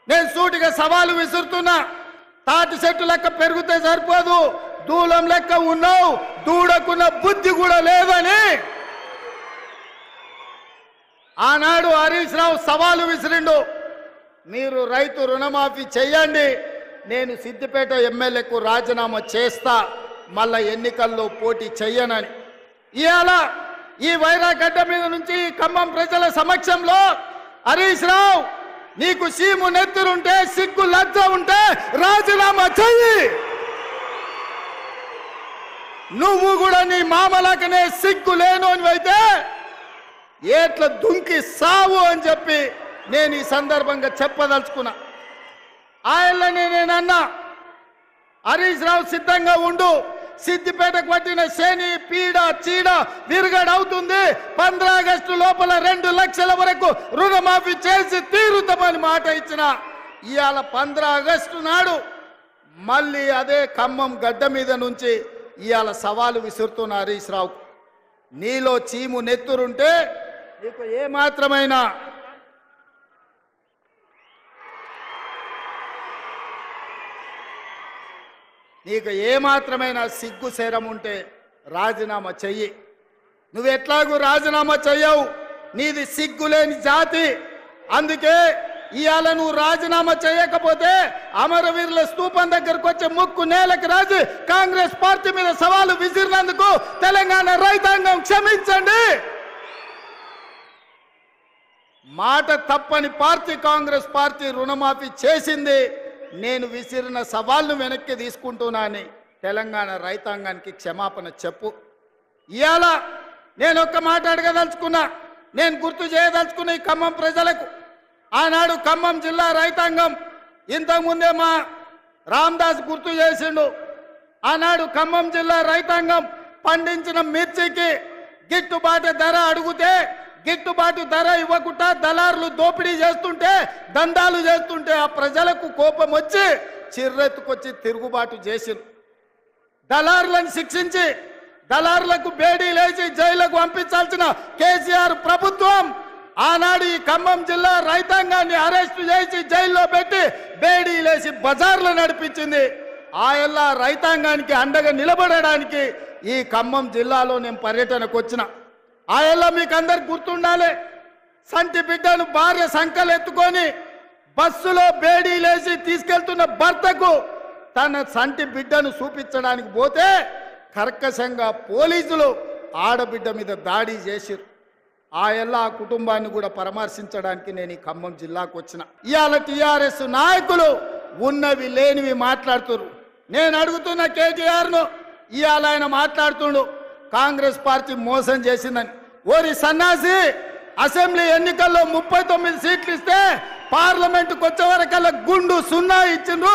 నేను సూటిగా సవాలు విసురుతున్నా. తాటి చెట్టు లెక్క పెరిగితే సరిపోదు, దూలం లెక్క ఉన్నావు, దూడకున్న బుద్ధి కూడా లేదని ఆనాడు హరీష్ రావు సవాలు విసిరిండు. మీరు రైతు రుణమాఫీ చెయ్యండి, నేను సిద్దిపేట ఎమ్మెల్యేకు రాజీనామా చేస్తా, మళ్ళా ఎన్నికల్లో పోటీ చెయ్యనని. ఇవాళ ఈ వైరాగడ్డ మీద నుంచి ఖమ్మం ప్రజల సమక్షంలో హరీష్ రావు, నీకు సీము నెత్తురుంటే, సిగ్గు లజ్జ ఉంటే రాజీనామా చెయ్యి. నువ్వు కూడా నీ మామలాకనే సిగ్గు లేనోనివైతే ఏట్ల దుంకి సావు అని చెప్పి నేను ఈ సందర్భంగా చెప్పదలుచుకున్నా. ఆయననే నేనన్నా, హరీష్ రావు సిద్ధంగా ఉండు, సిద్దిపేటకు పట్టిన శని పీడ చీడ విరుగడవుతుంది. 15 ఆగస్టు లోపల 2 లక్షల వరకు రుణమాఫీ చేసి తీరుతామని మాట ఇచ్చిన. ఇవాళ 15 ఆగస్టు నాడు మళ్ళీ అదే ఖమ్మం గడ్డ మీద నుంచి ఇవాళ సవాలు విసురుతున్న హరీష్ రావు, నీలో చీము నెత్తురుంటే నీకు ఏమాత్రమైన సిగ్గు శరం ఉంటే రాజీనామా చెయ్యి. నువ్వెట్లాగూ రాజీనామా చెయ్యవు, నీది సిగ్గులేని జాతి. అందుకే ఇవాళ నువ్వు రాజీనామా చేయకపోతే అమరవీరుల స్తూపం దగ్గరకు వచ్చే ముక్కు నేలకు రాజు కాంగ్రెస్ పార్టీ మీద సవాలు విసిరినందుకు తెలంగాణ రైతాంగం క్షమించండి. మాట తప్పని పార్టీ కాంగ్రెస్ పార్టీ రుణమాఫీ చేసింది. నేను విసిరిన సవాల్ను వెనక్కి తీసుకుంటున్నానని తెలంగాణ రైతాంగానికి క్షమాపణ చెప్పు. ఇవాళ నేను ఒక్క మాట అడగదలుచుకున్నా, నేను గుర్తు చేయదలుచుకున్న ఈ ఖమ్మం ప్రజలకు. ఆనాడు ఖమ్మం జిల్లా రైతాంగం ఇంతకుముందే మా రామదాస్ గుర్తు చేసిండు. ఆనాడు ఖమ్మం జిల్లా రైతాంగం పండించిన మిర్చికి గిట్టుబాటు ధర అడిగితే గిట్టుబాటు ధర ఇవ్వకుండా దళారులు దోపిడీ చేస్తుంటే, దందాలు చేస్తుంటే ఆ ప్రజలకు కోపం వచ్చి చిర్రెత్తుకొచ్చి తిరుగుబాటు చేసిండు. దళారులను శిక్షించి దళారులకు బేడీ లేచి జైలుకు పంపించాల్సిన కేసీఆర్ ప్రభుత్వం ఆనాడు ఈ ఖమ్మం జిల్లా రైతాంగాన్ని అరెస్టు చేసి జైల్లో పెట్టి బేడీ లేచి బజార్లు నడిపించింది. ఆయల్లా రైతాంగానికి అండగా నిలబడడానికి ఈ ఖమ్మం జిల్లాలో నేను పర్యటనకు వచ్చిన. ఆయల్లా మీకు అందరికి గుర్తుండాలి, సంటి బిడ్డను భార్య సంకలు ఎత్తుకొని బస్సులో బేడీ లేచి తీసుకెళ్తున్న భర్తకు తన సంటి బిడ్డను చూపించడానికి పోతే కర్కశంగా పోలీసులు ఆడబిడ్డ మీద దాడి చేసిరు. ఆ కుటుంబాన్ని కూడా పరామర్శించడానికి నేను ఈ ఖమ్మం జిల్లాకు వచ్చిన. ఇవాళ టీఆర్ఎస్ నాయకులు ఉన్నవి లేనివి మాట్లాడుతున్నారు. నేను అడుగుతున్న కేటీఆర్ను, ఇవాళ ఆయన మాట్లాడుతుండు కాంగ్రెస్ పార్టీ మోసం చేసిందని. ఓరి సన్నాసి, అసెంబ్లీ ఎన్నికల్లో 39 సీట్లు ఇస్తే పార్లమెంటుకు వచ్చే వరకల్లా గుండు 0 ఇచ్చిండ్రు.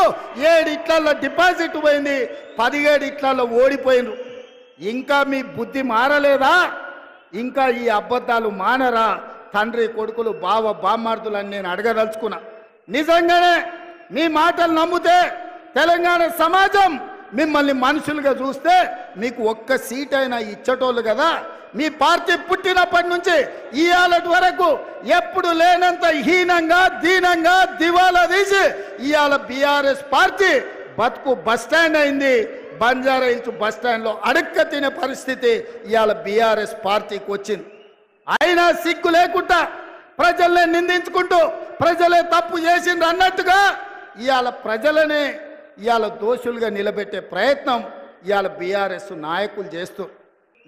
7 ఇట్లలో డిపాజిట్ పోయింది, 17 ఇట్లలో ఓడిపోయిండ్రు. ఇంకా మీ బుద్ధి మారలేదా? ఇంకా ఈ అబద్ధాలు మానరా? తండ్రి కొడుకులు బావ బామ్మార్దులని నేను అడగదలుచుకున్నా. నిజంగానే మీ మాటలు నమ్మితే తెలంగాణ సమాజం మిమ్మల్ని మనుషులుగా చూస్తే మీకు ఒక్క సీట్ అయినా ఇచ్చటోళ్ళు కదా. మీ పార్టీ పుట్టినప్పటి నుంచి ఇవాళ వరకు ఎప్పుడు లేనంత హీనంగా దీనంగా దివాలా తీసి ఇవాళ బీఆర్ఎస్ పార్టీ బతుకు బస్టాండ్ అయింది. బంజారా హిల్స్ బస్టాండ్లో అడక్క తినే పరిస్థితి ఇవాళ బీఆర్ఎస్ పార్టీకి వచ్చింది. అయినా సిగ్గు లేకుండా ప్రజల్ని నిందించుకుంటూ ప్రజలే తప్పు చేసిండ్రు అన్నట్టుగా ఇవాళ ప్రజలనే ఇవాళ దోషులుగా నిలబెట్టే ప్రయత్నం ఇవాళ బీఆర్ఎస్ నాయకులు చేస్తూ.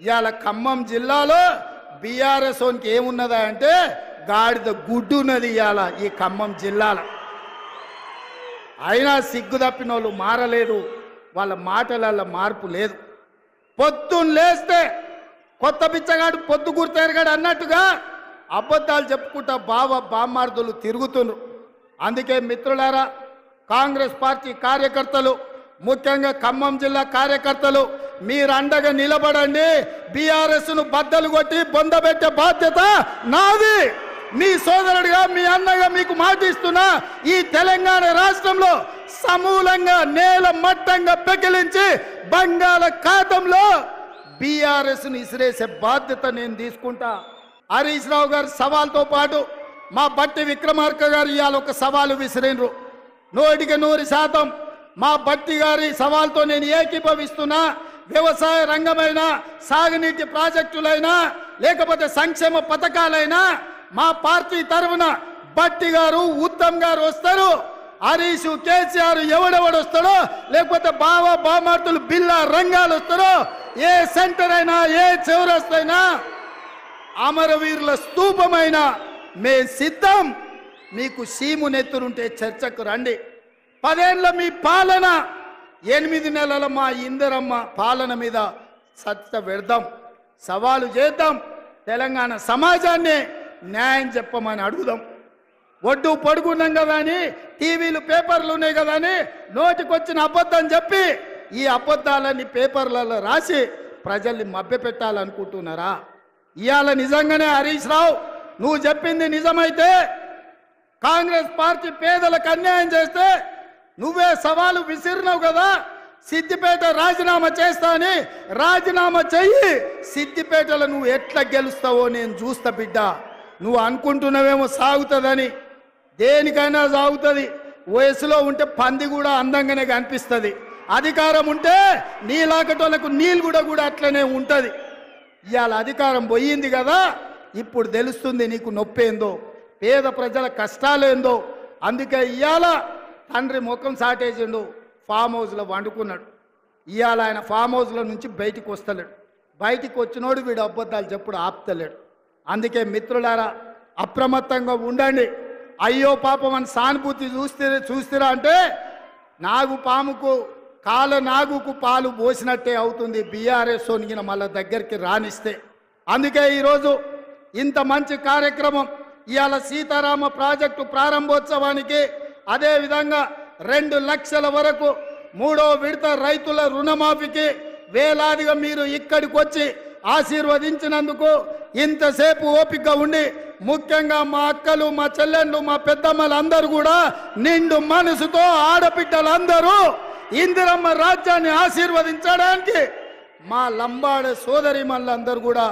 ఇవాళ ఖమ్మం జిల్లాలో బీఆర్ఎస్ ఓనికి ఏమున్నదా అంటే గాడిద గుడ్డు ఉన్నది ఇవాళ ఈ ఖమ్మం జిల్లాలో. అయినా సిగ్గు తప్పిన వాళ్ళు మారలేదు, వాళ్ళ మాటలలో మార్పు లేదు. పొద్దున్న లేస్తే కొత్త బిచ్చగాడు పొద్దు గుర్తెరగాడు అన్నట్టుగా అబద్ధాలు చెప్పుకుంటా బావ బామ్మార్దులు తిరుగుతున్నారు. అందుకే మిత్రులారా, కాంగ్రెస్ పార్టీ కార్యకర్తలు, ముఖ్యంగా ఖమ్మం జిల్లా కార్యకర్తలు మీరు అండగా నిలబడండి. బీఆర్ఎస్ను బద్దలు కొట్టి బొందబెట్టే బాధ్యత నాది. మీ సోదరుడిగా మీ అన్నగా మీకు మాటిస్తున్నా, ఈ తెలంగాణ రాష్ట్రంలో సమూలంగా నేల మట్టంగా పెకిలించి బంగాళాఖాతంలో బీఆర్ఎస్ను ఇసిరేసే బాధ్యత నేను తీసుకుంటా. హరీష్ రావు గారి సవాల్తో పాటు మా బట్టి విక్రమార్క గారు ఇవాళ ఒక సవాలు విసిరినరు. 100% మా బట్టి గారి సవాల్తో నేను ఏకీభవిస్తున్నా. వ్యవసాయ రంగమైనా, సాగునీటి ప్రాజెక్టులైనా, లేకపోతే సంక్షేమ పథకాలైనా మా పార్టీ తరఫున బట్టి గారు, ఉత్తమ్ గారు వస్తారు. హరీష్, కేసీఆర్ ఎవడెవడు వస్తాడో, లేకపోతే బామార్తులు బిల్లా రంగాలు వస్తారో, ఏ సెంటర్ అయినా, ఏ చౌరస్తైనా, అమరవీరుల స్తూపమైనా మేము సిద్ధం. మీకు సీము నెత్తురుంటే చర్చకు రండి. 10 ఏళ్ల మీ పాలన, 8 నెలల మా ఇందిరమ్మ పాలన మీద చర్చ పెడదాం, సవాలు చేద్దాం. తెలంగాణ సమాజాన్ని న్యాయం చెప్పమని అడుగుదాం. ఒడ్డు పడుకున్నాం కదా అని, టీవీలు పేపర్లు ఉన్నాయి కదా అని నోటికొచ్చిన అబద్ధం చెప్పి ఈ అబద్ధాలని పేపర్లలో రాసి ప్రజల్ని మభ్యపెట్టాలనుకుంటున్నారా? ఇవాళ నిజంగానే హరీష్ రావు నువ్వు చెప్పింది నిజమైతే, కాంగ్రెస్ పార్టీ పేదలకు అన్యాయం చేస్తే నువ్వే సవాలు విసిరినావు కదా, సిద్దిపేట రాజీనామా చేస్తా అని. రాజీనామా చెయ్యి, సిద్దిపేటలో నువ్వు ఎట్లా గెలుస్తావో నేను చూస్తా బిడ్డ. నువ్వు అనుకుంటున్నావేమో సాగుతుందని, దేనికైనా సాగుతుంది. వయసులో ఉంటే పంది కూడా అందంగానే కనిపిస్తుంది. అధికారం ఉంటే నీలాకటోళ్ళకు నీళ్ళు కూడా అట్లనే ఉంటుంది. ఇవాళ అధికారం పోయింది కదా, ఇప్పుడు తెలుస్తుంది నీకు నొప్పేందో, పేద ప్రజల కష్టాలేందో. అందుకే ఇవాళ తండ్రి ముఖం సాటేసిండు, ఫామ్ హౌస్లో వండుకున్నాడు. ఇవాళ ఆయన ఫామ్ హౌస్లో నుంచి బయటికి వస్తలేడు. బయటికి వచ్చినోడు వీడు అబద్ధాలు చెప్పుడు ఆపుతలేడు. అందుకే మిత్రులారా, అప్రమత్తంగా ఉండండి. అయ్యో పాపం అని సానుభూతి చూస్తారా అంటే నాగుపాముకు నాగుకు పాలు పోసినట్టే అవుతుంది బీఆర్ఎస్ సోనిగిన మళ్ళీ దగ్గరికి రానిస్తే. అందుకే ఈరోజు ఇంత మంచి కార్యక్రమం, ఇవాళ సీతారామ ప్రాజెక్టు ప్రారంభోత్సవానికి, అదేవిధంగా 2 లక్షల వరకు 3వ విడత రైతుల రుణమాఫీకి వేలాదిగా మీరు ఇక్కడికి వచ్చి ఆశీర్వదించినందుకు, ఇంతసేపు ఓపిక ఉండి, ముఖ్యంగా మా అక్కలు, మా చెల్లెళ్ళు, మా పెద్దమ్మలందరూ కూడా నిండు మనసుతో, ఆడబిడ్డలందరూ ఇందిరమ్మ రాజ్యాన్ని ఆశీర్వదించడానికి మా లంబాడ సోదరిమణులందరూ కూడా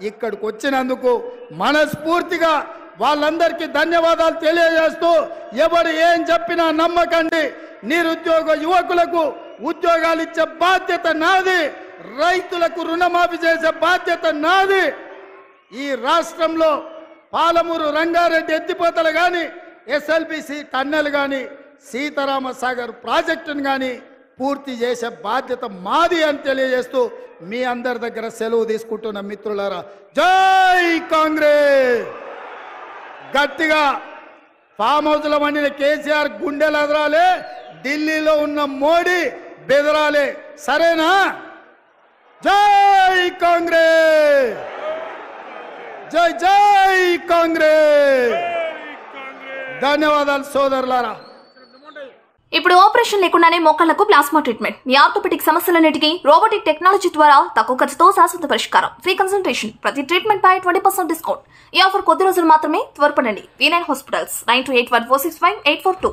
ఇక్కడికి వచ్చినందుకు మనస్ఫూర్తిగా వాళ్ళందరికీ ధన్యవాదాలు తెలియజేస్తూ, ఎవరు ఏం చెప్పినా నమ్మకండి. నిరుద్యోగ యువకులకు ఉద్యోగాలు ఇచ్చే బాధ్యత నాది, రైతులకు రుణమాఫీ చేసే బాధ్యత నాది. ఈ రాష్ట్రంలో పాలమూరు రంగారెడ్డి ఎత్తిపోతలు కానీ, ఎస్ఎల్బిసి టన్నెల్ కానీ, సీతారామ సాగర్ ప్రాజెక్టును కానీ పూర్తి చేసే బాధ్యత మాది అని తెలియజేస్తూ మీ అందరి దగ్గర సెలవు తీసుకుంటున్న మిత్రులారా, జై కాంగ్రెస్. గట్టిగా ఫామ్ హౌస్లో వండిన కేసీఆర్ గుండెలు ఎదరాలే, ఢిల్లీలో ఉన్న మోడీ బెదరాలే. సరేనా? జై కాంగ్రెస్, జై జై కాంగ్రెస్. ధన్యవాదాలు సోదరులారా. ఇప్పుడు ఆపరేషన్ లేకుండానే మోకాళ్లకు ప్లాస్మా ట్రీట్మెంట్. మీ ఆర్థోపెటిక్ సమస్యలన్నిటికీ రోబోటిక్ టెక్నాలజీ ద్వారా తక్కువ ఖర్చుతో శాశ్వత పరిష్కారం. ఫ్రీ కన్సల్టేషన్, ప్రతి ట్రీట్మెంట్ పై 20% డిస్కౌంట్. ఈ ఆఫర్ కొద్ది రోజులు మాత్రమే. త్వరపడండి. V9 hospitals 9281465842.